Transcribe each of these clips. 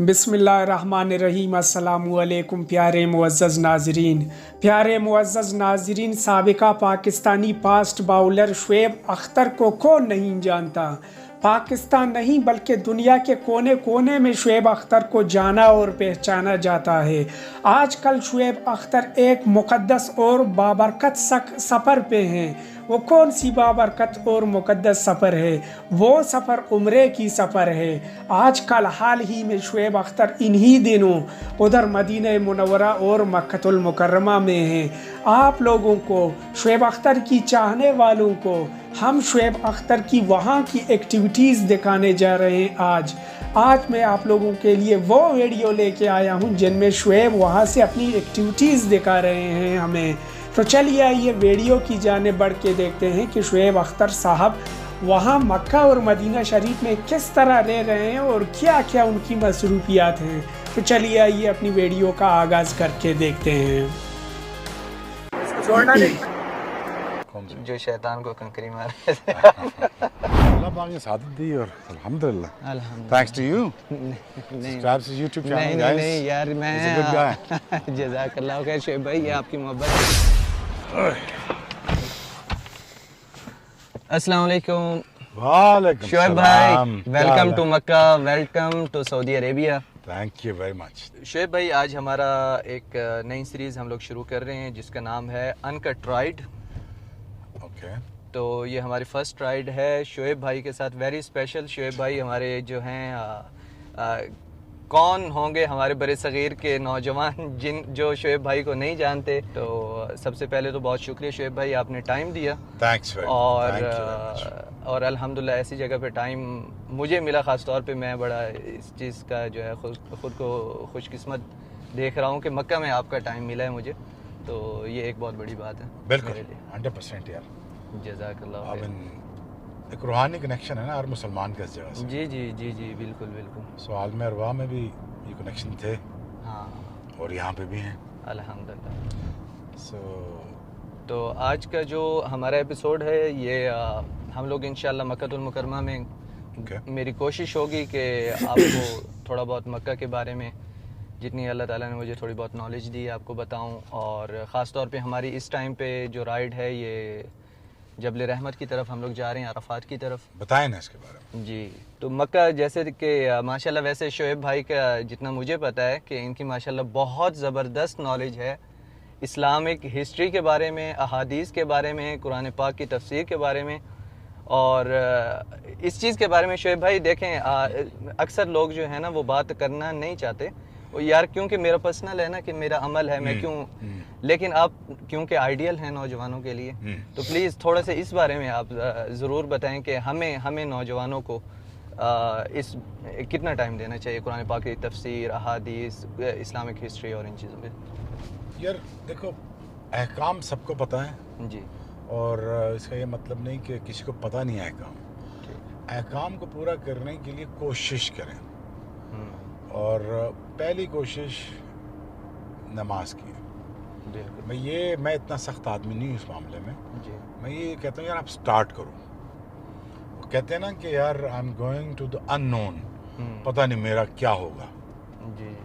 बिस्मिल्लाहिर्रहमानिर्रहीम। अस्सलामुअलैकुम प्यारे मुअज़्ज़ज़ नाज़रीन, साबिका पाकिस्तानी फास्ट बाउलर शुएब अख्तर को कौन नहीं जानता। पाकिस्तान नहीं बल्कि दुनिया के कोने कोने में शुएब अख्तर को जाना और पहचाना जाता है। आजकल शुएब अख्तर एक मुक़द्दस और बाबरकत सफ़र पे हैं। वो कौन सी बाबरकत और मुक़द्दस सफ़र है? वो सफ़र उम्रे की सफ़र है। आजकल हाल ही में शुएब अख्तर इन्हीं दिनों उधर मदीना मुनव्वरा और मक्कतुल मुकर्रमा में हैं। आप लोगों को, शुएब अख्तर की चाहने वालों को, हम शुएब अख्तर की वहाँ की एक्टिविटीज़ दिखाने जा रहे हैं। आज मैं आप लोगों के लिए वो वीडियो लेके आया हूँ जिनमें शुएब वहाँ से अपनी एक्टिविटीज़ दिखा रहे हैं हमें। तो चलिए आइए वीडियो की जाने बढ़ के देखते हैं कि शुएब अख्तर साहब वहाँ मक्का और मदीना शरीफ में किस तरह रह रहे हैं और क्या क्या उनकी मसरूफियात हैं। तो चलिए आइए अपनी वीडियो का आगाज़ करके देखते हैं। छोड़ना नहीं जो शैतान को कंकरी मारे। अल्लाह पाक ने सादत दी और अल्हम्दुलिल्लाह। Thanks to you. Subscribe to YouTube channel guys. नहीं यार, मैं He's a good guy। जज़ाकल्लाह खैर शुएब भाई, ये आपकी मोहब्बत। अस्सलाम वालेकुम वालेकुम शुएब भाई, welcome to Mecca, welcome to Saudi Arabia. Thank you very much. Shoaib भाई, आज हमारा एक नई सीरीज़ हम लोग शुरू कर रहे हैं जिसका नाम है अनकट राइड। ओके, तो ये हमारी फर्स्ट राइड है शुएब भाई के साथ, वेरी स्पेशल। शुएब भाई हमारे जो हैं कौन होंगे हमारे बड़े सग़ीर के नौजवान जो शुएब भाई को नहीं जानते। तो सबसे पहले तो बहुत शुक्रिया शुएब भाई, आपने टाइम दिया। थैंक्स और अल्हम्दुलिल्लाह ऐसी जगह पे टाइम मुझे मिला, ख़ास तौर पे मैं बड़ा इस चीज़ का जो है ख़ुद को खुशकिस्मत देख रहा हूँ कि मक्का में आपका टाइम मिला है मुझे। तो ये एक बहुत बड़ी बात है बिल्कुल, मेरे लिए। 100% यार। जज़ाकल्लाह खैर। एक रूहानी कनेक्शन है ना हर मुसलमान के इस जगह से। जी जी जी जी, बिल्कुल बिल्कुल। सो आलम अरवाह में भी ये कनेक्शन थे हाँ, और यहाँ पे भी हैं। अल्हम्दुलिल्लाह। सो तो आज का जो हमारा एपिसोड है ये हम लोग इंशाल्लाह मक्कतुल मुकर्रमा में मेरी कोशिश होगी कि आपको थोड़ा बहुत मक्का के बारे में जितनी अल्लाह ताला ने मुझे थोड़ी बहुत नॉलेज दी है आपको बताऊं। और ख़ास तौर पे हमारी इस टाइम पे जो राइड है ये जबल रहमत की तरफ हम लोग जा रहे हैं, अरफात की तरफ। बताएं ना इसके बारे में। जी, तो मक्का जैसे कि माशाल्लाह, वैसे शुएब भाई का जितना मुझे पता है कि इनकी माशाल्लाह बहुत ज़बरदस्त नॉलेज है इस्लामिक हिस्ट्री के बारे में, अहादीस के बारे में, कुरान पाक की तफसीर के बारे में। और इस चीज़ के बारे में शुएब भाई देखें, अक्सर लोग जो है ना वो बात करना नहीं चाहते। वो यार क्योंकि मेरा पर्सनल है ना कि मेरा अमल है, मैं क्यों, लेकिन आप क्योंकि आइडियल हैं नौजवानों के लिए, तो प्लीज़ थोड़ा सा इस बारे में आप ज़रूर बताएं कि हमें नौजवानों को इस कितना टाइम देना चाहिए कुरान पाक की तफसीर, अहादीस, इस्लामिक हिस्ट्री और इन चीज़ों पे। यार देखो, अहकाम सबको पता है जी, और इसका ये मतलब नहीं कि किसी को पता नहीं है अहकाम। अहकाम को पूरा करने के लिए कोशिश करें। और पहली कोशिश नमाज की है। बिल्कुल। मैं इतना सख्त आदमी नहीं हूँ इस मामले में। जी, मैं ये कहता हूँ यार आप स्टार्ट करो। वो कहते हैं ना कि यार I am going to the unknown, पता नहीं मेरा क्या होगा। जी,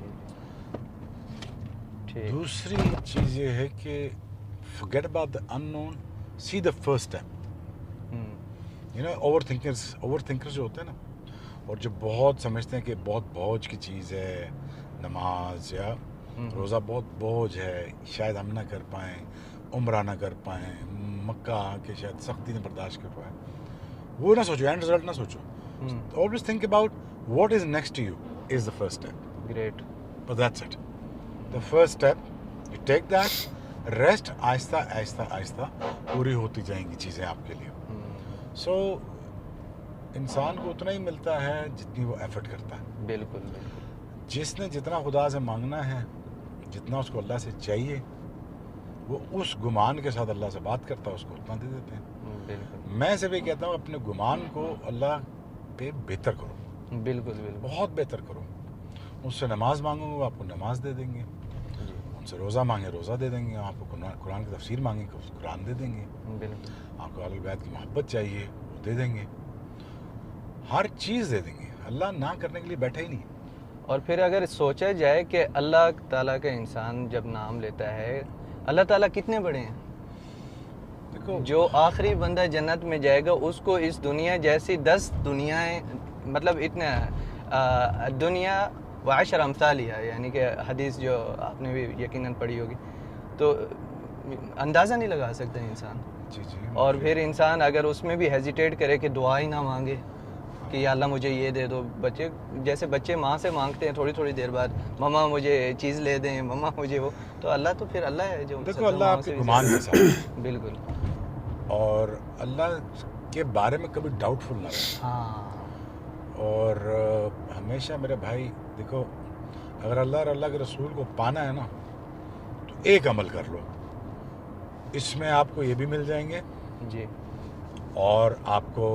ठीक। दूसरी चीज़ ये है कि forget about the unknown, see the first step। you know, ओवरथिंकर्स जो होते हैं ना, और जो बहुत समझते हैं कि बहुत बोझ की चीज़ है नमाज या रोज़ा, बहुत बोझ है, शायद हम ना कर पाएँ, उम्रा ना कर पाएँ, मक्का आके शायद सख्ती ना बर्दाश्त कर पाएँ, वो ना सोचो, एंड रिजल्ट ना सोचो। Always think about what is next to you is the first step. Great. But that's it, the first step, you take that, rest आहिस्ता आहिस्ता आहिस्ता पूरी होती जाएंगी चीज़ें आपके लिए। सो इंसान को उतना ही मिलता है जितनी वो एफर्ट करता है। बिल्कुल बिल्कुल। जिसने जितना खुदा से मांगना है, जितना उसको अल्लाह से चाहिए, वो उस गुमान के साथ अल्लाह से बात करता है, उसको उतना दे देते हैं। बिल्कुल। मैं सिर्फ ये कहता हूँ अपने गुमान को अल्लाह पे बेहतर करो। बिल्कुल बिल्कुल। बहुत बेहतर करो। उससे नमाज मांगोगे वो आपको नमाज दे देंगे, उनसे रोज़ा मांगे रोज़ा दे देंगे, आपको कुरान की तफसीर मांगे कुरान दे देंगे, बिल्कुल। आपको अहले बैत की मोहब्बत चाहिए वो दे देंगे, हर चीज़ दे देंगे। अल्लाह ना करने के लिए बैठा ही नहीं। और फिर अगर सोचा जाए कि अल्लाह ताला का इंसान जब नाम लेता है, अल्लाह ताला कितने बड़े हैं। देखो जो आखिरी बंदा जन्नत में जाएगा उसको इस दुनिया जैसी 10 दुनियाएं, मतलब इतना दुनिया व अशर अमसालिहा, यानी कि हदीस जो आपने भी यकीनन पढ़ी होगी, तो अंदाज़ा नहीं लगा सकता इंसान। जी जी। और फिर इंसान अगर उसमें भी हेजिटेट करे कि दुआ ही ना मांगे कि या अल्लाह मुझे ये दे दो, बच्चे जैसे बच्चे माँ से मांगते हैं थोड़ी थोड़ी देर बाद, मम्मा मुझे चीज़ ले दें, मम्मा मुझे वो, तो अल्लाह तो फिर अल्लाह है जो देखो 70 अल्लाह माओं आपके से भी गुमान के ज़्यादा। साथ बिल्कुल। और अल्लाह के बारे में कभी डाउटफुल ना रहे। हाँ और हमेशा मेरे भाई देखो, अगर अल्लाह और अल्लाह के रसूल को पाना है ना, तो एक अमल कर लो, इसमें आपको ये भी मिल जाएंगे जी, और आपको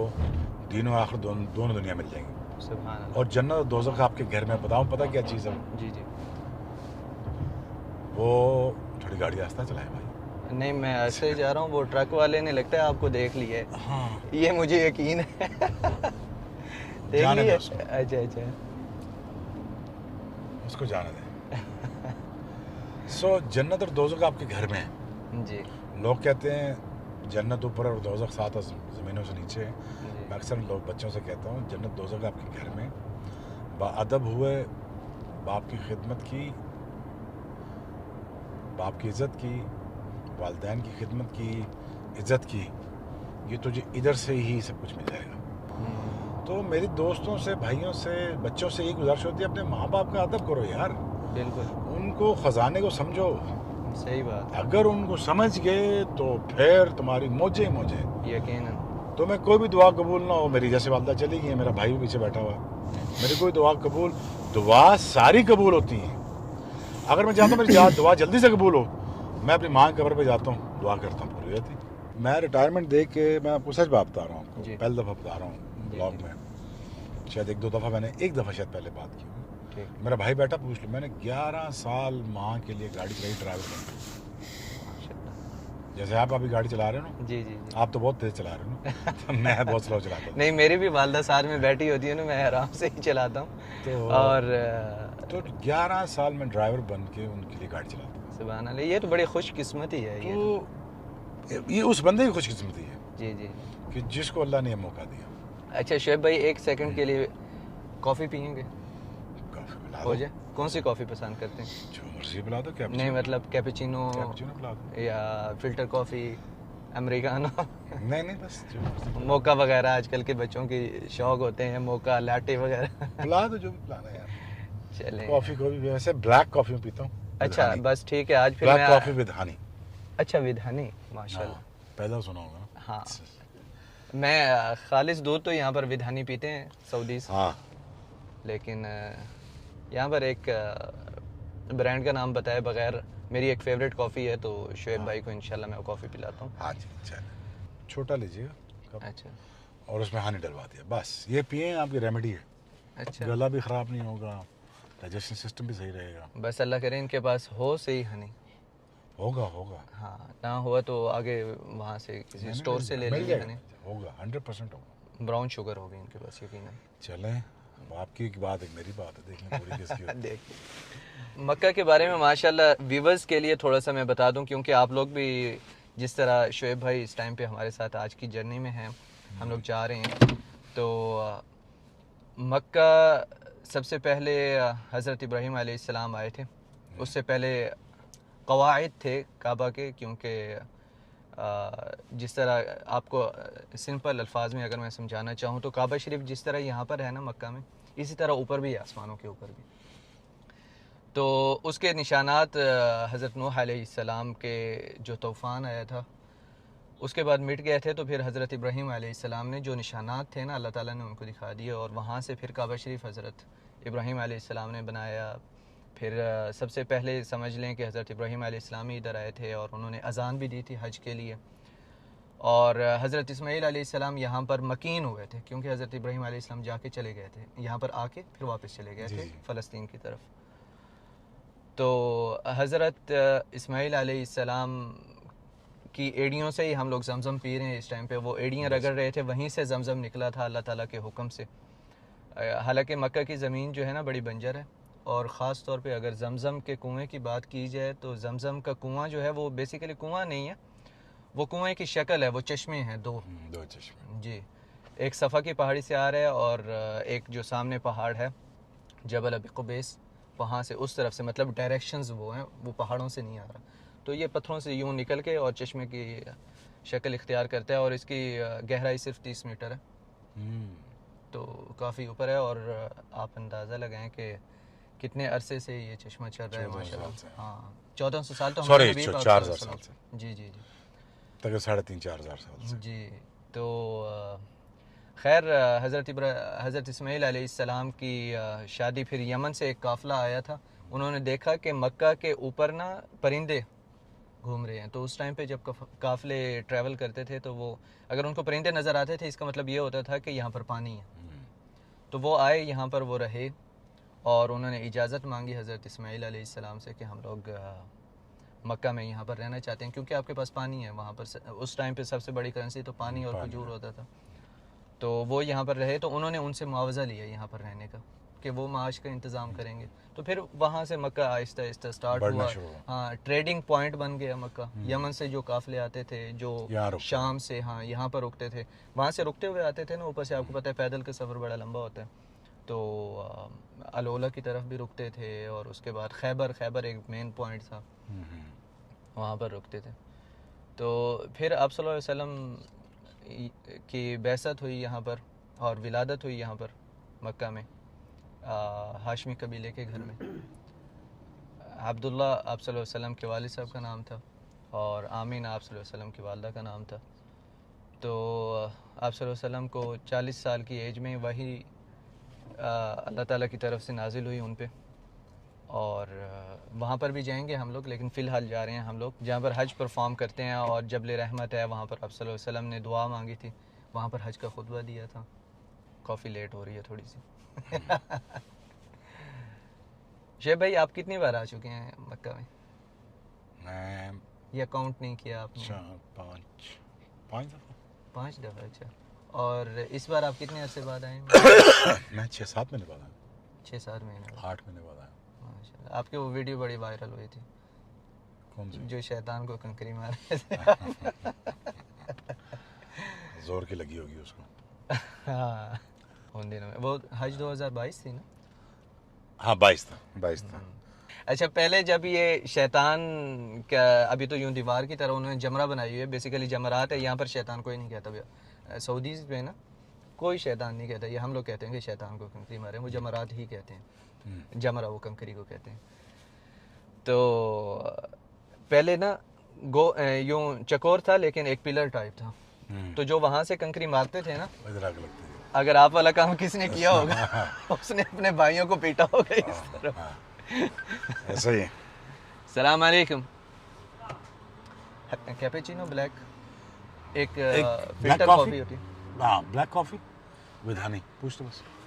दीनों आखिर दोनों दुनिया मिल जाएंगी। सुभान अल्लाह। और जन्नत और दोज़ख आपके घर में, बताऊं पता क्या चीज़ है? जी जी। वो थोड़ी गाड़ी रास्ता चलाए भाई। नहीं, मैं ऐसे ही जा रहा हूँ, वो ट्रक वाले ने लगता है आपको देख लिया है, हाँ, ये मुझे यकीन है। देख जाने लिया? दो उसको। अच्छा अच्छा। उसको जाने दें। सो जन्नत और दोज़ख आपके घर में है। जी लोग कहते हैं जन्नत ऊपर और दोज़ख 7 ज़मीनों से नीचे है। जी। मैं अक्सर लोग बच्चों से कहता हूँ जन्नत दोज़ख आपके घर में, बाअदब हुए, बाप की खिदमत की, बाप की इज़्ज़त की, वालिदैन की खिदमत की, इज़्ज़त की, ये तुझे इधर से ही सब कुछ मिल जाएगा। तो मेरी दोस्तों से, भाइयों से, बच्चों से यही गुजारिश होती है, अपने माँ बाप का अदब करो यार, बिल्कुल उनको ख़जाने को समझो। सही बात है, अगर उनको समझ गए तो फिर तुम्हारी मौजे मौजे। यकीनन। तुम्हें कोई भी दुआ कबूल ना हो, मेरी जैसे वालदा चली गई है, मेरा भाई भी पीछे बैठा हुआ है, मेरी कोई दुआ सारी कबूल होती हैं। अगर मैं चाहता हूँ मेरी दुआ जल्दी से कबूल हो, मैं अपनी माँ के कब्र पे जाता हूँ, दुआ करता हूँ, पूरी होती। मैं रिटायरमेंट दे के, मैं आपको सच बात बता रहा हूँ, आपको जी। पहली दफ़ा बता रहा हूँ ब्लॉग में, शायद एक दो दफ़ा मैंने, एक दफ़ा शायद पहले बात की। ठीक, मेरा भाई बैठा, पूछ लो, मैंने 11 साल माँ के लिए गाड़ी चलाई, ड्राइवर बन के। माशाल्लाह। जैसे आप अभी गाड़ी चला रहे हो ना, जी जी जी। आप तो बहुत तेज चला रहे हो ना, तो मैं बहुत स्लो चलाता हूँ। नहीं, मेरी भी वालदा साथ में बैठी होती है ना, मैं आराम से ही चलाता हूँ। तो और तो 11 साल में ड्राइवर बन के उनके लिए गाड़ी चलाता हूँ। सुभान अल्लाह, ये तो बड़ी खुशकिस्मती है ये। तो ये उस बंदे की खुशकिस्मती है जी जी। कि जिसको अल्लाह ने ये मौका दिया। अच्छा शुएब भाई, एक सेकंड के लिए कॉफ़ी पियेंगे? कॉफी पिला हो दो, जाए। कौन सी कॉफ़ी पसंद करते हैं? जो मर्जी पिला दो। क्या नहीं मतलब कैपेचिनो पिला दो। या फिल्टर कॉफ़ी, अमेरिकानो? नहीं नहीं, बस जो मर्जी मोका वगैरह आजकल के बच्चों की शौक होते हैं, मोका लाटे वगैरह। पिला दो, जो भी पिलाना है यार। चले। कॉफी को भी वैसे ब्लैक कॉफी में पीता हूँ। अच्छा बस ठीक है, आज फिर ब्लैक मैं कॉफी विद हनी। अच्छा विद हनी, माशाल्लाह। हाँ, पहला सुना होगा ना। हाँ, मैं खालिस दूध तो यहाँ पर विद हनी पीते हैं सऊदीज, हाँ, लेकिन यहाँ पर एक ब्रांड का नाम बताए बगैर मेरी एक फेवरेट कॉफ़ी है, तो शुएब भाई को इंशाल्लाह मैं वो कॉफ़ी पिलाता हूँ। हाँ जी, चलिए छोटा लीजिएगा कप, अच्छा और उसमें हनी डलवा दिया, बस ये पिए, आपकी रेमेडी है। अच्छा, गला भी ख़राब नहीं होगा, डाइजेशन सिस्टम भी सही रहेगा। बस अल्लाह करे इनके पास हो सही हनी। होगा होगा, हाँ, ना हुआ तो आगे वहाँ से किसी स्टोर से ले मिल लेंगे जाएगा, हनी। होगा 100% होगा। ब्राउन शुगर होगी इनके पास यकीनन। चलें, अब आपकी एक बात है, मेरी बात है, देख लें पूरी किसकी होती है। देखिए, मक्का के बारे में माशाल्लाह व्यूवर्स के लिए थोड़ा सा मैं बता दूं, क्योंकि आप लोग भी जिस तरह शुएब भाई इस टाइम पे हमारे साथ आज की जर्नी में हैं, हम लोग जा रहे हैं, तो मक्का सबसे पहले हज़रत इब्राहीम अलैहिस्सलाम आए थे। उससे पहले कवाइद थे काबा के, क्योंकि जिस तरह आपको सिंपल अल्फाज में अगर मैं समझाना चाहूँ तो काबा शरीफ जिस तरह यहाँ पर है ना मक्का में, इसी तरह ऊपर भी है, आसमानों के ऊपर भी। तो उसके निशानात हज़रत नूह अलैहिस्सलाम के जो तूफ़ान आया था उसके बाद मिट गए थे, तो फिर हज़रत इब्राहीम अलैहिस्सलाम ने जो निशानात थे ना, अल्लाह ताला ने उनको दिखा दिए, और वहाँ से फिर काबा शरीफ हज़रत इब्राहीम अलैहिस्सलाम ने बनाया। फिर सबसे पहले समझ लें कि हज़रत इब्राहीम अलैहिस्सलाम ही इधर आए थे, और उन्होंने अज़ान भी दी थी हज के लिए। और हज़रत इस्माईल अलैहिस्सलाम यहाँ पर मकीन हुए थे, क्योंकि हज़रत इब्राहीम अलैहिस्सलाम जाके चले गए थे, यहाँ पर आके फिर वापस चले गए थे फ़लस्तीन की तरफ। तो हज़रत इस्माईल अलैहिस्सलाम की एड़ियों से ही हम लोग जमज़म पी रहे हैं इस टाइम पे। वो एड़ियाँ रगड़ रहे थे, वहीं से जमज़म निकला था अल्लाह ताला के हुक्म से। हालांकि मक्का की ज़मीन जो है ना बड़ी बंजर है, और ख़ास तौर पे अगर जमज़म के कुएं की बात की जाए तो जमज़म का कुआं जो है वो बेसिकली कुआं नहीं है, वो कुएं की शक्ल है, वो चश्मे हैं दो चश्मे जी। एक सफ़ा की पहाड़ी से आ रहा है और एक जो सामने पहाड़ है जबल अबी कुबैस, वहाँ से उस तरफ से, मतलब डायरेक्शंस वो हैं, वो पहाड़ों से नहीं आ रहा। तो ये पत्थरों से यूं निकल के और चश्मे की शक्ल इख्तियार करता है और इसकी गहराई सिर्फ 30 मीटर है, तो काफ़ी ऊपर है। और आप अंदाज़ा लगाएं कि कितने अरसे से ये चश्मा चल रहा है माशाल्लाह। हाँ 1400 साल तो सॉरी नबी पाक 4000 साल से, जी जी जी तक 3,500-4,000 साल से जी। तो खैर हज़रत इस्माईल अलैहिस्सलाम की शादी, फिर यमन से एक काफ़िला आया था, उन्होंने देखा कि मक्का के ऊपर ना परिंदे घूम रहे हैं। तो उस टाइम पे जब काफ़िले ट्रैवल करते थे तो वो अगर उनको परिंदे नज़र आते थे, इसका मतलब ये होता था कि यहाँ पर पानी है। तो वो आए यहाँ पर, वो रहे और उन्होंने इजाज़त मांगी हज़रत इस्माईल अलैहिस्सलाम से कि हम लोग मक्का में यहाँ पर रहना चाहते हैं, क्योंकि आपके पास पानी है वहाँ पर। उस टाइम पे सबसे बड़ी करेंसी तो पानी और खजूर होता था। तो वो यहाँ पर रहे, तो उन्होंने उनसे मुआवजा लिया यहाँ पर रहने का कि वो माश का इंतज़ाम करेंगे। तो फिर वहाँ से मक्का आहिस्ता आहिस्ता स्टार्ट हुआ। हाँ, ट्रेडिंग पॉइंट बन गया मक्का। यमन से जो काफ़िले आते थे, जो शाम से हाँ यहाँ पर रुकते थे, वहाँ से रुकते हुए आते थे ना, ऊपर से आपको पता है पैदल का सफ़र बड़ा लंबा होता है, तो अलोला की तरफ भी रुकते थे और उसके बाद खैबर एक मेन पॉइंट था, वहाँ पर रुकते थे। तो फिर आप सल्लल्लाहु अलैहि वसल्लम की बैसत हुई यहाँ पर और विलादत हुई यहाँ पर मक्का में, हाशमी कबीले के घर में। अब्दुल्ला आप सल्लल्लाहु अलैहि वसल्लम के वालिद साहब का नाम था और आमीना आप सल्लल्लाहु अलैहि वसल्लम की वालदा का नाम था। तो आप सल्लल्लाहु अलैहि वसल्लम को 40 साल की एज में वही अल्लाह ताला की तरफ से नाजिल हुई उन पे, और वहाँ पर भी जाएंगे हम लोग, लेकिन फ़िलहाल जा रहे हैं हम लोग जहाँ पर हज परफॉर्म करते हैं और जबल रहमत है, वहाँ पर आप सल्लल्लाहु अलैहि वसल्लम ने दुआ मांगी थी, वहाँ पर हज का खुतबा दिया था। कॉफ़ी लेट हो रही है थोड़ी सी। शेख भाई आप कितनी बार आ चुके हैं मक्का में? मैं या काउंट नहीं किया आपने? 5 दफ़ा। अच्छा, और इस बार आप कितने अरसे बाद आए? मैं 6-7 महीने बाद आया। 6-7 महीने, 8 महीने बाद आया। माशाल्लाह। आपकी वो वीडियो बड़ी वायरल हुई थी, कौन सी? जो शैतान को कंकरी मार रहे थे। जोर की लगी होगी उसको। हाँ उन दिनों में वो हज 2022 थी ना? हाँ 22 था। अच्छा, पहले जब ये शैतान का, अभी तो यूं दीवार की तरह उन्होंने जमरा बनाई हुई है, बेसिकली जमरात है, यहाँ पर शैतान कोई नहीं कहता भैया। सऊदी में ना कोई शैतान नहीं कहता, ये हम लोग कहते हैं कि शैतान को कंकरी मारे, वो जमरात ही कहते हैं, जमरा वो कंकरी को कहते हैं। तो पहले ना यूं चकोर था लेकिन एक पिलर टाइप था, तो जो वहाँ से कंकरी मारते थे ना, अगर आप वाला काम किसने किया होगा उसने अपने भाइयों को पीटा होगा इस तरह। ऐसा ही है। सलाम अलैकुम। कैपेचिनो ब्लैक, एक फिल्टर कॉफी होती है। हाँ ब्लैक कॉफी विद हनी। पूछ तो बस।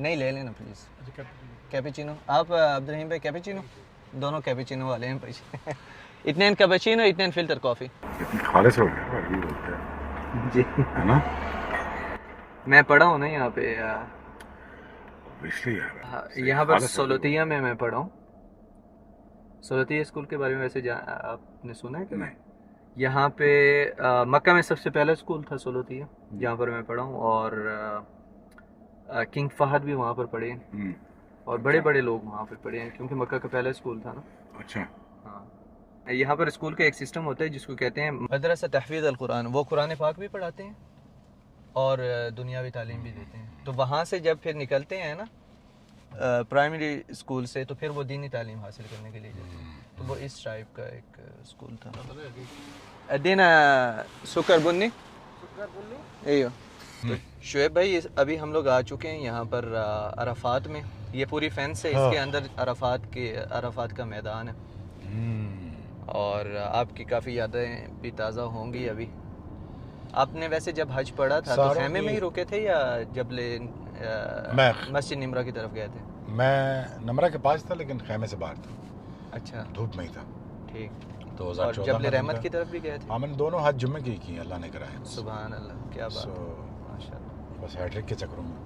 नहीं ले लेना प्लीज कैपेचिनो। आप अब्दुलरहीम भाई कैपेचिनो, दोनों कैपेचिनो वाले हैं पैसे। 2 कैपेचिनो 2 फिल्टर कॉफी। खालिस हो गया ये बोलते हैं जी, है ना? मैं पढ़ा हूँ ना यहाँ पे, इसलिए यहाँ पर सोलतिया में मैं पढ़ा हूँ। सोलतिया स्कूल के बारे में वैसे आपने सुना है कि नहीं? यहाँ पे मक्का में सबसे पहला स्कूल था सोलतिया, जहाँ पर मैं पढ़ा हूँ, और किंग फहद भी वहाँ पर पढ़े हैं और बड़े बड़े लोग वहाँ पर पढ़े हैं, क्योंकि मक्का का पहला स्कूल था ना। अच्छा। हाँ, यहाँ पर स्कूल का एक सिस्टम होता है जिसको कहते हैं मदरसा तहफीज़ अल कुरान। वो कुरान पाक भी पढ़ाते हैं और दुनियावी तालीम भी देते हैं। तो वहाँ से जब फिर निकलते हैं ना प्राइमरी स्कूल से, तो फिर वो दीनी तालीम हासिल करने के लिए जाते हैं। तो वो इस टाइप का एक स्कूल था। अदीना सुकर बुन्नी एयो। तो शुएब भाई अभी हम लोग आ चुके हैं यहाँ पर अराफात में। ये पूरी फेंस है, इसके अंदर अराफात का मैदान है, और आपकी काफ़ी यादें भी ताज़ा होंगी। अभी आपने वैसे जब हज पढ़ा था तो खैमे में ही रुके थे या जबले मस्जिद निमरा की तरफ गए थे? मैं नमरा के पास था लेकिन खैमे से बाहर था। अच्छा, धूप में ही था। ठीक। 2014 और जबल में रहमत था। की तरफ भी गए थे? हाँ, मैंने दोनों हज जुम्मे की किए, अल्लाह ने कराए। सुभान अल्लाह, क्या बात है, So, माशाल्लाह। बस हैट्रिक के चक्करों में।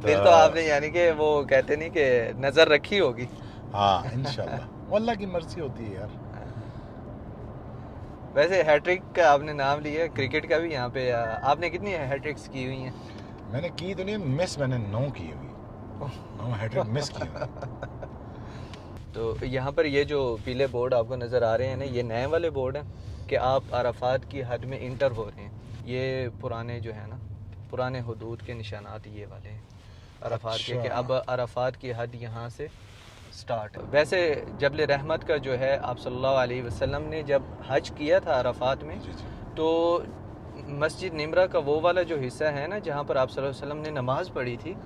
फिर तो आपने यानी कि वो कहते नहीं कि नज़र रखी होगी। हाँ इंशाल्लाह, वो अल्लाह की मर्जी होती है यार। वैसे हैट्रिक का आपने नाम लिया, क्रिकेट का भी यहाँ पे आपने कितनी हैट्रिक्स की हुई हैं? मैंने की तो नहीं, मिस मैंने 9 की हुई, 9 हैट्रिक मिस की हुई। तो यहाँ पर ये जो पीले बोर्ड आपको नज़र आ रहे हैं ना, ये नए वाले बोर्ड हैं कि आप अराफात की हद में इंटर हो रहे हैं। ये पुराने जो है ना, पुराने हुदूद के निशानात ये वाले हैं अराफात के, कि अब अराफात की हद यहाँ से स्टार्ट है। वैसे जबल रहमत का जो है, आप सल्लल्लाहु अलैहि वसल्लम ने जब हज किया था अराफात में, जी जी। तो मस्जिद निमरा का वो वाला जो हिस्सा है ना, जहाँ पर आप सल्लल्लाहु अलैहि वसल्लम ने नमाज़ पढ़ी थी,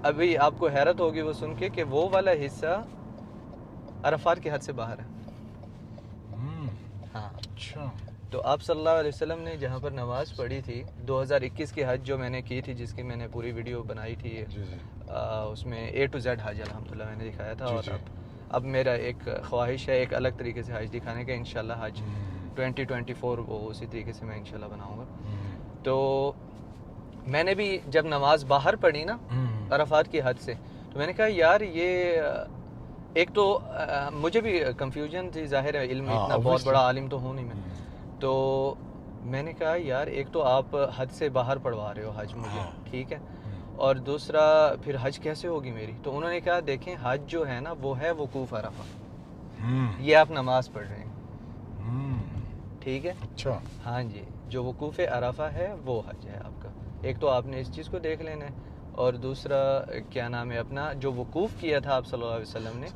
अभी आपको हैरत होगी वो सुन के कि वो वाला हिस्सा अराफात की हद से बाहर है। हाँ, अच्छा। तो आप सल्लल्लाहु अलैहि वसल्लम ने जहाँ पर नमाज़ पढ़ी थी 2021 की हज जो मैंने की थी, जिसकी मैंने पूरी वीडियो बनाई थी, जी जी। उसमें A to Z हज अल्हम्दुलिल्लाह मैंने दिखाया था। जी, और जी। अब मेरा एक ख्वाहिश है एक अलग तरीके से हज दिखाने का, इंशाल्लाह हज 2024 वो उसी तरीके से मैं इंशाल्लाह बनाऊँगा। तो मैंने भी जब नमाज बाहर पढ़ी ना अराफात की हद से, तो मैंने कहा यार ये एक तो मुझे भी कंफ्यूजन थी, जाहिर है इल्म हाँ, इतना बहुत obviously। बड़ा आलिम तो हूँ नहीं मैं। तो मैंने कहा यार एक तो आप हद से बाहर पढ़वा रहे हो हज मुझे, हाँ। ठीक है, और दूसरा फिर हज कैसे होगी मेरी? तो उन्होंने कहा देखें हज जो है ना वो है वकूफ़ अरफा, ये आप नमाज पढ़ रहे हैं, ठीक है। अच्छा। हाँ जी, जो वकूफ़ अरफा है वो हज है आपका। एक तो आपने इस चीज़ को देख लेना है, और दूसरा क्या नाम है अपना, जो वकूफ़ किया था आप सल्लल्लाहु अलैहि वसल्लम ने,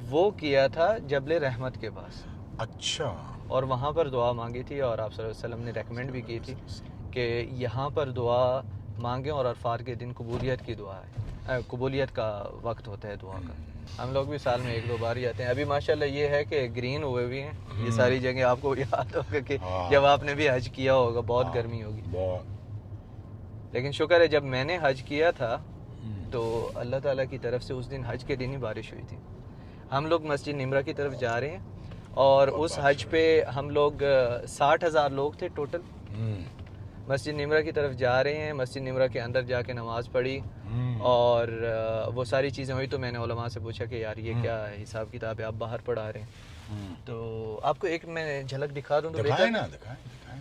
वो किया था जबल रहमत के पास। अच्छा। और वहाँ पर दुआ मांगी थी, और आप सल्लल्लाहु अलैहि वसल्लम ने रेकमेंड भी की थी कि यहाँ पर दुआ मांगें, और अरफात के दिन कबूलियत की दुआ है, कबूलियत का वक्त होता है दुआ का। हम लोग भी साल में 1-2 बार ही आते हैं। अभी माशाल्लाह ये है कि ग्रीन हुए हुए हैं ये सारी जगह, आपको याद होगा कि जब आपने भी हज किया होगा बहुत गर्मी होगी, लेकिन शुक्र है जब मैंने हज किया था तो अल्लाह ताला की तरफ से उस दिन हज के दिन ही बारिश हुई थी। हम लोग मस्जिद निमरा की तरफ जा रहे हैं, और उस हज पे हम लोग 60,000 लोग थे टोटल। मस्जिद निमरा की तरफ जा रहे हैं, मस्जिद निमरा के अंदर जाके नमाज पढ़ी, और वो सारी चीज़ें हुई। तो मैंने उलमा से पूछा कि यार ये क्या हिसाब किताब है, आप बाहर पढ़ा रहे हैं? तो आपको एक मैं झलक दिखा दूँ तो दिखाएं ना, दिखाएं।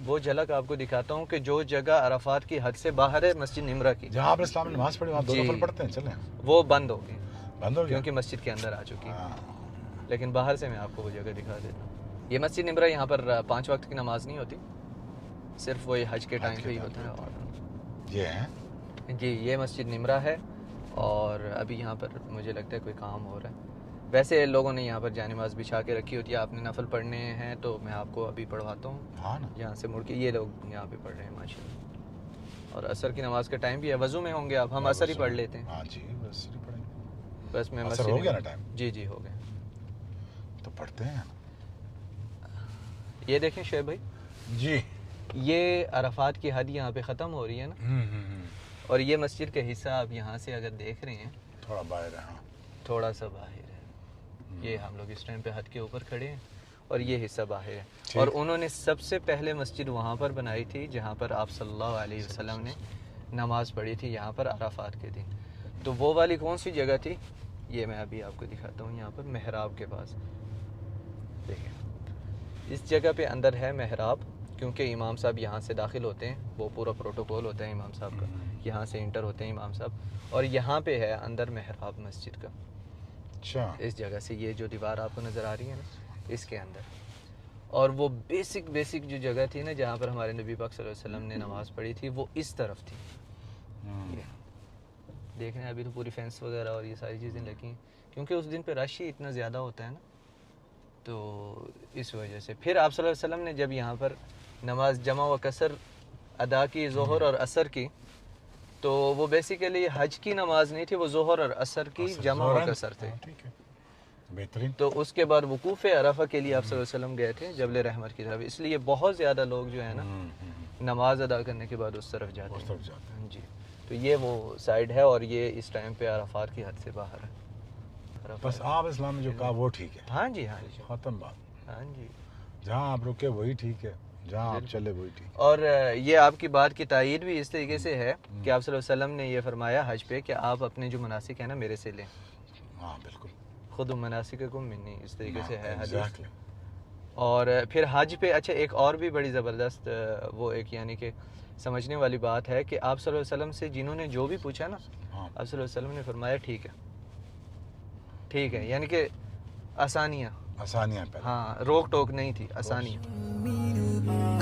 वो झलक आपको दिखाता हूँ कि जो जगह अराफात की हद से बाहर है मस्जिद निमरा की, जहाँ आप इस्लाम में नमाज पढ़ी वहाँ 2 जी। नफल पढ़ते हैं, चलें। वो बंद हो गई, बंद हो गया क्योंकि मस्जिद के अंदर आ चुकी है। हाँ। लेकिन बाहर से मैं आपको वो जगह दिखा देता हूँ। ये मस्जिद निमरा, यहाँ पर 5 वक्त की नमाज नहीं होती, सिर्फ वो हज के टाइम पे ही होता है। और ये है जी, ये मस्जिद निमरा है, और अभी यहाँ पर मुझे लगता है कोई काम हो रहा है। वैसे लोगों ने यहाँ पर जानिमाज़ बिछा के रखी होती है, आपने नफल पढ़ने हैं तो मैं आपको अभी पढ़वाता हूँ। हाँ ना। यहाँ से मुड़ के ये लोग यहाँ पे पढ़ रहे हैं माशाल्लाह। और असर की नमाज का टाइम भी है, वज़ू में होंगे आप, हम असर ही पढ़ लेते हैं। हाँ जी, बस ही पढ़ेंगे। बस मैं असर हो गया ना टाइम? जी जी हो गया। तो पढ़ते हैं ये देखें शेब भाई जी, ये अराफात की हद यहाँ पे ख़त्म हो रही है ना, और ये मस्जिद का हिस्सा आप यहाँ से अगर देख रहे हैं थोड़ा बाहर है। हाँ। थोड़ा सा बाहर है, ये हम लोग इस टाइम पे हद के ऊपर खड़े हैं, और ये हिस्सा बाहर है। और उन्होंने सबसे पहले मस्जिद वहाँ पर बनाई थी जहाँ पर आप सल्लल्लाहु अलैहि वसल्लम ने नमाज़ पढ़ी थी, यहाँ पर अराफात के दिन। तो वो वाली कौन सी जगह थी, ये मैं अभी आपको दिखाता हूँ। यहाँ पर मेहराब के पास देखिए, इस जगह पे अंदर है मेहराब, क्योंकि इमाम साहब यहाँ से दाखिल होते हैं, वो पूरा प्रोटोकॉल होता है इमाम साहब का, यहाँ से इंटर होते हैं इमाम साहब, और यहाँ पे है अंदर मेहराब मस्जिद का। अच्छा। इस जगह से ये जो दीवार आपको नज़र आ रही है ना, इसके अंदर। और वो बेसिक जो जगह थी ना जहाँ पर हमारे नबी पाक सल्लल्लाहु अलैहि वसल्लम ने नमाज़ पढ़ी थी, वो इस तरफ थी। ये देख रहे हैं, अभी तो पूरी फेंस वगैरह और ये सारी चीज़ें लगी हैं, क्योंकि उस दिन पे रश ही इतना ज़्यादा होता है ना, तो इस वजह से। फिर आप सल्लल्लाहु अलैहि वसल्लम ने जब यहाँ पर नमाज जमा व कसर अदा की, ज़ोहर और असर की, तो वो बेसिकली हज की नमाज नहीं थी, वो ज़ोहर और असर की जमा व कसर थे। ठीक है, बेहतरीन। तो उसके बाद वकूफ़ अरफा के लिए आप सल्लल्लाहु अलैहि वसल्लम गए थे जबल रहमत की तरफ, इसलिए बहुत ज़्यादा लोग जो है ना नमाज अदा करने के बाद उस तरफ जाते हैं। जी, तो ये वो साइड है, और ये इस टाइम पे अरफात की हद से बाहर है। बस आप इस्लाम ने जो कहा वो ठीक है, हाँ जी, हाँ जी, खत्म बात। हाँ जी। जहाँ आप रुके वही ठीक है, जहाँ आप चले वही ठीक है। और ये आपकी बात की तायीद भी इस तरीके से है कि आप सल्लल्लाहु अलैहि वसल्लम ने ये फरमाया हज पे कि आप अपने जो मनासिक है ना मेरे से लें, हाँ बिल्कुल, खुद मनासिककुम मिन्नी, इस तरीके से है हदीस। एग्जैक्टली। और फिर हज पे अच्छा एक और भी बड़ी ज़बरदस्त वो एक यानी कि समझने वाली बात है कि आप सल्लल्लाहु अलैहि वसल्लम से जिन्होंने जो भी पूछा ना, हाँ आप सल्लल्लाहु अलैहि वसल्लम ने फरमाया ठीक है, ठीक है, यानी कि आसानियाँ, आसानियाँ पहले। हाँ, रोक टोक नहीं थी, आसानियाँ।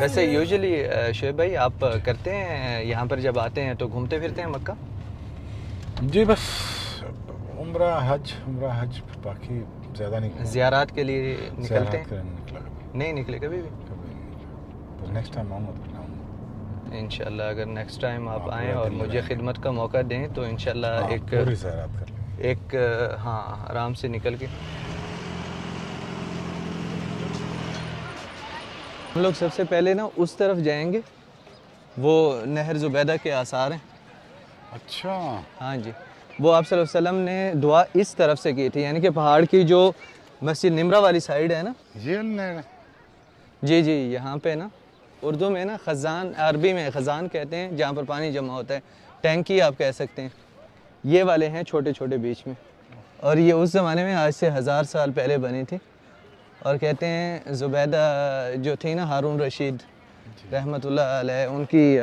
वैसे यूजुअली शोएब भाई आप करते हैं यहाँ पर जब आते हैं तो घूमते फिरते हैं मक्का? जी बस उम्रा हज, बाकी ज़्यादा नहीं किया। ज़ियारात के लिए निकलते ज़ियारत हैं? करने निकला कभी, नहीं निकले कभी भी? कभी नहीं निकला। बस नेक्स्ट टाइम आऊँगा तो आऊँगा। इंशाल्लाह अगर नेक्स्ट टाइम आप हाँ, आएँ पूरा और दिन मुझे लगाएंगे। खिदमत का मौका दें तो इंशाल्लाह हाँ, एक पूरी ज़ियारत कर लेंगे। एक हाँ आराम से निकल के हम लोग सबसे पहले ना उस तरफ जाएंगे, वो नहर ज़ुबैदा के आसार हैं। अच्छा, हाँ जी, वो आप सल्लल्लाहु अलैहि वसल्लम ने दुआ इस तरफ से की थी, यानी कि पहाड़ की जो मस्जिद निमरा वाली साइड है ना, ये नहर है। जी जी, यहाँ पे ना उर्दू में ना ख़ज़ान, अरबी में ख़ज़ान कहते हैं जहाँ पर पानी जमा होता है, टैंकी आप कह सकते हैं। ये वाले हैं छोटे छोटे बीच में, और ये उस ज़माने में आज से 1000 साल पहले बनी थी। और कहते हैं ज़ुबैदा जो थी ना हारून रशीद रहमतुल्लाह अलैह, उनकी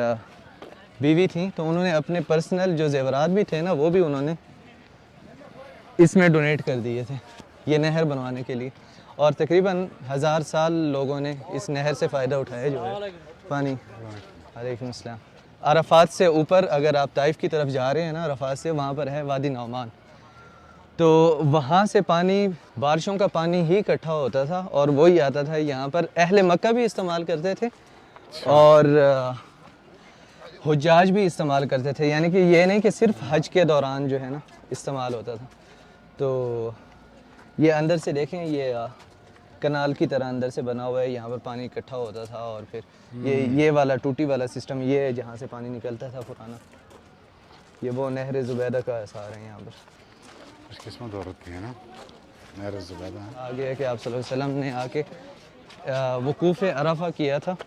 बीवी थी, तो उन्होंने अपने पर्सनल जो ज़ेवरात भी थे ना वो भी उन्होंने इसमें डोनेट कर दिए थे ये नहर बनवाने के लिए। और तकरीबन 1000 साल लोगों ने इस नहर से फ़ायदा उठाया जो है पानी। वालेकुम अस्सलाम। अरफात से ऊपर अगर आप ताइफ की तरफ जा रहे हैं ना, अरफात से वहाँ पर है वादी नौमान, तो वहाँ से पानी, बारिशों का पानी ही इकट्ठा होता था और वही आता था यहाँ पर। अहले मक्का भी इस्तेमाल करते थे और हुज्जाज भी इस्तेमाल करते थे, यानी कि ये नहीं कि सिर्फ हज के दौरान जो है ना इस्तेमाल होता था। तो ये अंदर से देखें, ये कनाल की तरह अंदर से बना हुआ है, यहाँ पर पानी इकट्ठा होता था और फिर ये वाला टूटी वाला सिस्टम, ये जहाँ से पानी निकलता था पुराना, ये वो नहर ज़ुबैदा का आसार है यहाँ पर। खुशकिस्मत औरत की है ना नहर ज़ुबैदा। आगे है कि आप सल्लल्लाहु अलैहि वसल्लम ने आके वकूफ़ अरफा किया था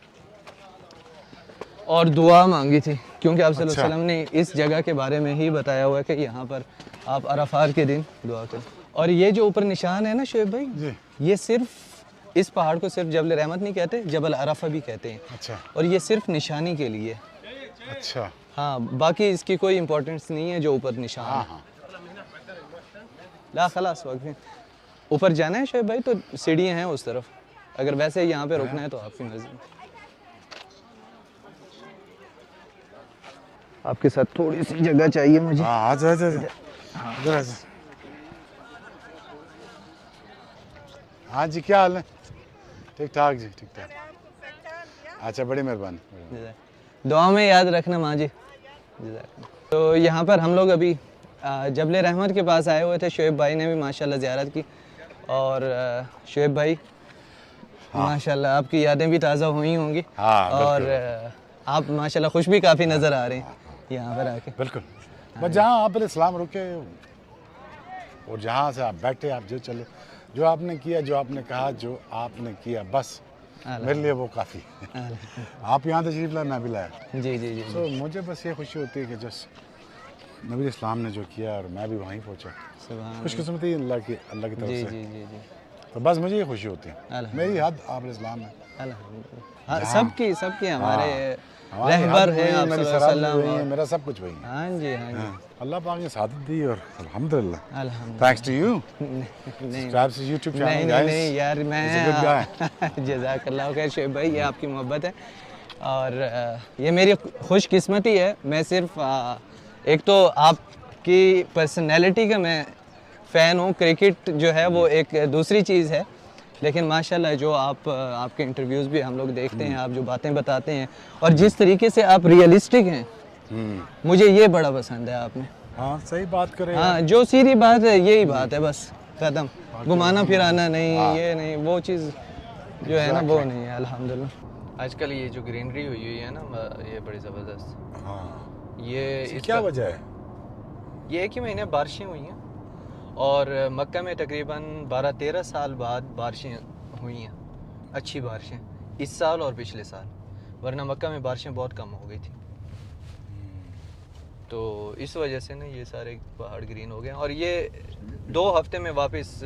और दुआ मांगी थी, क्योंकि आप सल्लल्लाहु अलैहि वसल्लम ने इस जगह के बारे में ही बताया हुआ है कि यहाँ पर आप अरफात के दिन दुआ करें। और ये जो ऊपर निशान है ना शोएब भाई जी, ये सिर्फ इस पहाड़ को सिर्फ जबल रहमत नहीं कहते, जबल अरफा भी कहते हैं। अच्छा और ये सिर्फ निशानी के लिए, अच्छा, हाँ, बाकी इसकी कोई इम्पोर्टेंस नहीं है जो ऊपर निशान हाँ है। हाँ, ला खलास वक्त ऊपर जाना है शोएब भाई तो सीढ़ियाँ हैं उस तरफ, अगर वैसे यहाँ पे रुकना है तो आपकी मर्जी। आपके साथ थोड़ी सी जगह चाहिए मुझे। हाँ आजा आजा आजा, इधर आजा। हाँ जी, क्या हाल है? ठीक ठाक जी, ठीक ठाक। अच्छा, बड़ी मेहरबानी। दुआ में याद रखना माँ जी। तो यहाँ पर हम लोग अभी जबल रहमत के पास आए हुए थे, शोएब भाई ने भी माशाल्लाह ज़ियारत की। और शोएब भाई माशाल्लाह आपकी यादें भी ताज़ा हुई होंगी। हाँ, और आप माशाल्लाह खुश भी काफ़ी नज़र आ रहे हैं यहाँ पर आके। बिल्कुल, बस जहाँ आप इस्लाम रुके और जहाँ से आप बैठे, आप जो चले, जो आपने किया, जो आपने कहा, जो आपने किया, बस मेरे लिए वो काफ़ी। आप यहाँ तशरीफ लाए, मैं भी लाया। जी जी जी। तो मुझे बस ये खुशी होती है कि जस्ट नबी इस्लाम ने जो किया और मैं भी वहीं पहुँचा। सुभान खुशकिस्मती अल्लाह की तरफ जी से। जी जी जी। तो बस मुझे ये खुशी होती है, अल्हम्दुलिल्लाह। मेरी हद आप इस्लाम है। अल्हम्दुलिल्लाह। हाँ, सबकी हमारे हमारी रहबर हद हैं वही, आप मेरी सल्लल्लाहु सराहत अलैहि वही है, वसल्लम। मेरा सब कुछ वही है। हाँ जी हाँ जी। हाँ, अल्लाह पाक ने सादत दी और अल्हम्दुलिल्लाह। अल्हम्दुलिल्लाह। Thanks to you. नहीं सब्सक्राइब टू YouTube नहीं चैनल नहीं गाइस। नहीं यार, He's a good मैं जज़ाकल्लाह खैर शोएब भाई, ये आपकी मोहब्बत है और ये मेरी खुशकिस्मती है। मैं सिर्फ एक तो आपकी पर्सनैलिटी का मैं फ़ैन हूँ, क्रिकेट जो है वो एक दूसरी चीज़ है, लेकिन माशाल्लाह जो आपके इंटरव्यूज़ भी हम लोग देखते हैं, आप जो बातें बताते हैं और जिस तरीके से आप रियलिस्टिक हैं, मुझे ये बड़ा पसंद है आप में। हाँ सही बात करे हाँ, जो सीधी बात है यही बात है, बस खत्म। घुमाना फिराना नहीं, ये नहीं, वो चीज़ जो है ना वो नहीं है अल्हम्दुलिल्लाह। आजकल ये जो ग्रीनरी हुई हुई है ना, ये बड़ी ज़बरदस्त। हाँ ये क्या वजह है? ये एक ही महीने बारिशें हुई हैं और मक्का में तकरीबन 12-13 साल बाद बारिशें हुई हैं, अच्छी बारिशें, इस साल और पिछले साल, वरना मक्का में बारिशें बहुत कम हो गई थी। तो इस वजह से ना ये सारे पहाड़ ग्रीन हो गए और ये 2 हफ्ते में वापस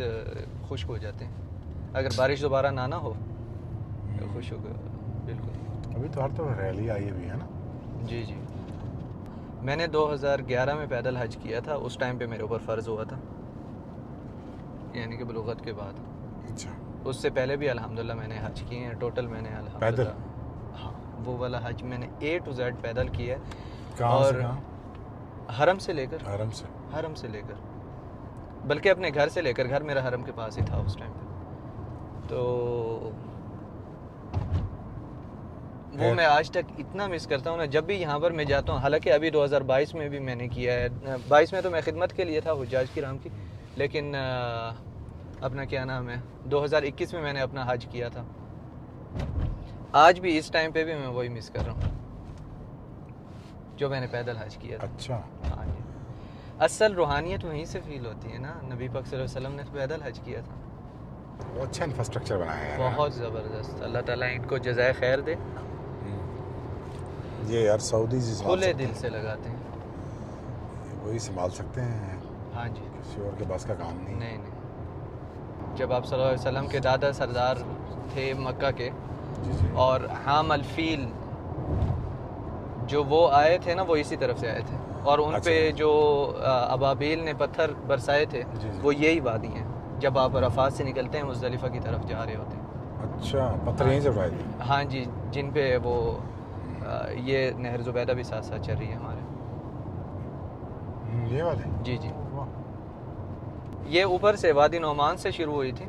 खुश्क हो जाते हैं अगर बारिश दोबारा ना हो तो खुश हो गए बिल्कुल। अभी तो हर तो रैली आई हुई है ना। जी जी, मैंने 2011 में पैदल हज किया था, उस टाइम पे मेरे ऊपर फ़र्ज़ हुआ था, यानी कि बलूगत के बाद। अच्छा, उससे पहले भी अल्हम्दुलिल्लाह मैंने हज किए हैं, टोटल मैंने अल्हम्दुलिल्लाह, हाँ वो वाला हज मैंने A to Z पैदल किया है। कहाँ से और कहाँ? हरम से लेकर, हरम से लेकर, बल्कि अपने घर से लेकर, घर मेरा हरम के पास ही था उस टाइम पे। तो वो मैं आज तक इतना मिस करता हूँ ना, जब भी यहाँ पर मैं जाता हूँ। हालांकि अभी 2022 में भी मैंने किया है, 22 में तो मैं खिदमत के लिए था हुज्जाज की राम की, लेकिन अपना क्या नाम है 2021 में मैंने अपना हज किया था। आज भी इस टाइम पे भी मैं वही मिस कर रहा हूँ जो मैंने पैदल हज किया था। अच्छा, हाँ जी, असल रूहानियत वहीं से फील होती है ना। नबी पाक सल्लल्लाहु अलैहि वसल्लम ने तो पैदल हज किया था। वो अच्छा इंफ्रास्ट्रक्चर बनाया है यार। बहुत ज़बरदस्त, अल्लाह ताला इनको जज़ाए खैर दे। ये यार सऊदी खुले दिल से लगाते हैं। वही संभाल सकते हैं, हाँ जी, किसी और के बस का काम नहीं। नहीं, जब आप सल्लल्लाहु अलैहि वसल्लम के दादा सरदार थे मक्का के, जी जी। और हाम अल-फील जो वो आए थे ना, वो इसी तरफ से आए थे, और उन पे अच्छा। जो अबाबील ने पत्थर बरसाए थे, जी, जी। वो यही वादी हैं जब आप अराफात से निकलते हैं मुज़दलिफ़ा की तरफ जा रहे होते हैं। अच्छा, पत्थर यहीं से उठाए थे? हाँ जी, जिन पे वो ये नहर ज़ुबैदा भी साथ साथ चल रही है हमारे। ये वाले? जी जी, वाह। ये ऊपर से वादी नौमान से शुरू हुई थी।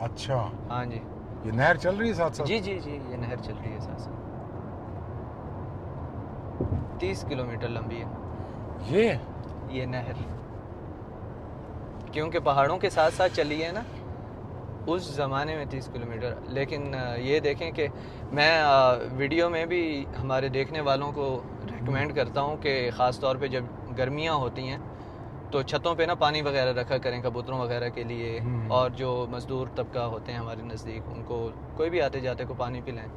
अच्छा, हाँ जी ये नहर चल रही है साथ साथ? जी जी जी, ये नहर चल रही है साथ साथ, 30 किलोमीटर लंबी है ये नहर, क्योंकि पहाड़ों के साथ साथ चली है ना उस ज़माने में 30 किलोमीटर। लेकिन ये देखें कि मैं वीडियो में भी हमारे देखने वालों को रिकमेंड करता हूँ कि ख़ास तौर पे जब गर्मियाँ होती हैं तो छतों पे ना पानी वगैरह रखा करें कबूतरों वगैरह के लिए, और जो मज़दूर तबका होते हैं हमारे नज़दीक, उनको कोई भी आते जाते को पानी पिलाएं।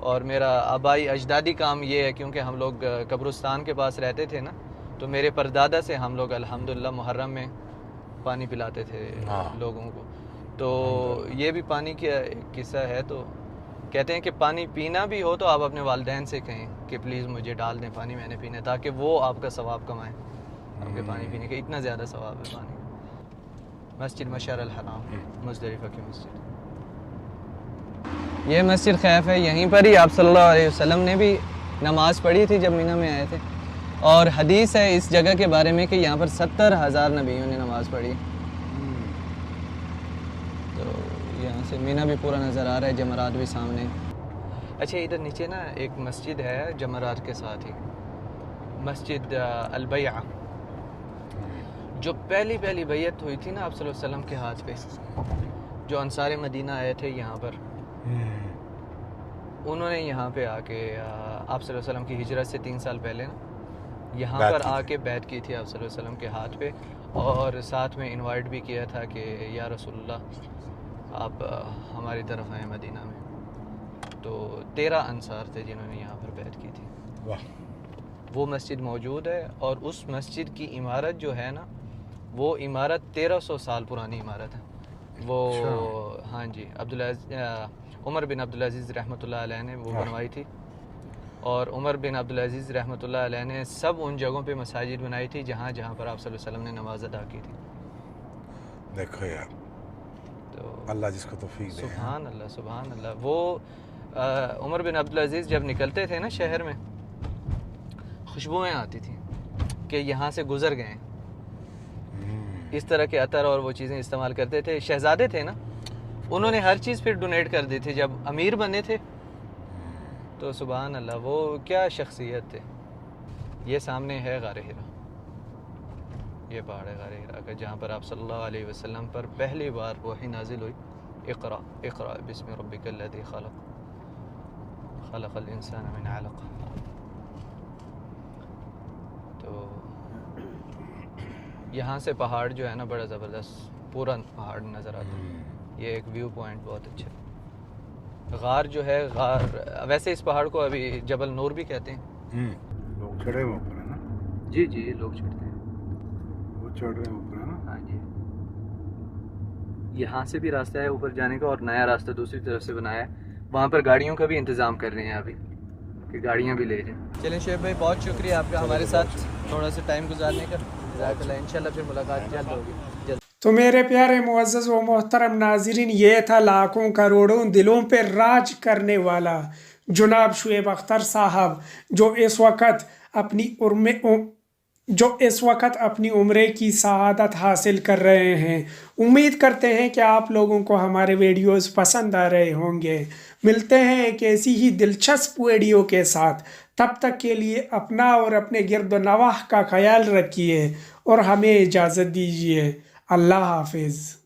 और मेरा आबाई अजदादी काम ये है, क्योंकि हम लोग कब्रिस्तान के पास रहते थे ना, तो मेरे परदादा से हम लोग अल्हम्दुलिल्लाह मुहर्रम में पानी पिलाते थे लोगों को। तो ये भी पानी का एक किस्सा है। तो कहते हैं कि पानी पीना भी हो तो आप अपने वालिदैन से कहें कि प्लीज़ मुझे डाल दें पानी, मैंने पीना है, ताकि वो आपका सवाब कमाएं आपके पानी पीने का। इतना ज़्यादा सवाब है पानी। मस्जिद मशअर अल हराम, मुज़दलिफ़ा की मस्जिद, ये मस्जिद खैफ है, यहीं पर ही आप सल्लल्लाहु अलैहि वसल्लम ने भी नमाज़ पढ़ी थी जब मीना में आए थे। और हदीस है इस जगह के बारे में कि यहाँ पर 70,000 नबियों ने नमाज़ पढ़ी। तो यहाँ से मीना भी पूरा नज़र आ रहा है, जमरात भी सामने। अच्छा, इधर नीचे ना एक मस्जिद है जमरात के साथ ही, मस्जिद अल-बैआ, जो पहली बैयत हुई थी ना आप सल्लल्लाहु अलैहि वसल्लम के हाथ पे, जो अंसार मदीना आए थे यहाँ पर, उन्होंने यहाँ पे आके आप सल्लल्लाहु अलैहि वसल्लम की हिजरत से 3 साल पहले ना यहाँ पर आके बैत की थी आप सल्लल्लाहु अलैहि वसल्लम के हाथ पे, और साथ में इनवाइट भी किया था कि या रसूलुल्लाह आप हमारी तरफ आए मदीना में। तो 13 अंसार थे जिन्होंने यहाँ पर बैत की थी। वाह। वो मस्जिद मौजूद है, और उस मस्जिद की इमारत जो है ना, वो इमारत 1300 साल पुरानी इमारत है वो। हाँ जी, उमर बिन अब्दुल अज़ीज़ रहमतुल्लाह अलैह ने वो बनवाई थी, और उमर बिन अब्दुल अज़ीज़ रहमतुल्लाह अलैह ने सब उन जगहों पे मसाजिद बनाई थी जहाँ जहाँ पर आप सल्लल्लाहु अलैहि वसल्लम ने नमाज अदा की थी। देखो यार, तो अल्लाह जिसको तौफीक दे। सुभान अल्लाह, सुभान अल्लाह। वो उमर बिन अब्दुल अज़ीज़ जब निकलते थे ना शहर में, खुशबुएँ आती थी कि यहाँ से गुज़र गए। इस तरह के अतर और वो चीज़ें इस्तेमाल करते थे। शहज़ादे थे ना, उन्होंने हर चीज़ फिर डोनेट कर दी थी जब अमीर बने थे। तो सुभान अल्लाह, वो क्या शख्सियत थे। ये सामने है गारे हिरा। ये पहाड़ है गार हिरा का, जहाँ पर आप सल्लल्लाहु अलैहि वसल्लम पर पहली बार वही नाजिल हुई, इक़रा इक़रा बिस्मि रब्बिकल्लज़ी खलक़ खलक़ल इंसान मिन अलक़। तो यहाँ से पहाड़ जो है ना बड़ा ज़बरदस्त पूरा पहाड़ नज़र आता है। ये एक व्यू पॉइंट बहुत अच्छा। गार जो है, गार वैसे इस पहाड़ को अभी जबल नूर भी कहते हैं। लोग चढ़े हुए ऊपर है ना। जी जी, लोग चढ़ते हैं, वो चढ़ रहे हैं ऊपर है ना। हाँ जी। यहाँ से भी रास्ता है ऊपर जाने का, और नया रास्ता दूसरी तरफ से बनाया है। वहाँ पर गाड़ियों का भी इंतज़ाम कर रहे हैं अभी कि गाड़ियाँ भी ले जाएं। चलें शुएब भाई, बहुत शुक्रिया आपका हमारे साथ थोड़ा सा टाइम गुजारने का। इंशाल्लाह फिर मुलाकात जल्द होगी। तो मेरे प्यारे मुअज़्ज़ज़ व मोहतरम नाज़रीन, ये था लाखों करोड़ों दिलों पे राज करने वाला जनाब शुएब अख्तर साहब, जो इस वक्त अपनी उम्र की सआदत हासिल कर रहे हैं। उम्मीद करते हैं कि आप लोगों को हमारे वीडियोस पसंद आ रहे होंगे। मिलते हैं एक ऐसी ही दिलचस्प वीडियो के साथ। तब तक के लिए अपना और अपने गिरद नवाह का ख्याल रखिए और हमें इजाज़त दीजिए। अल्लाह हाफिज़।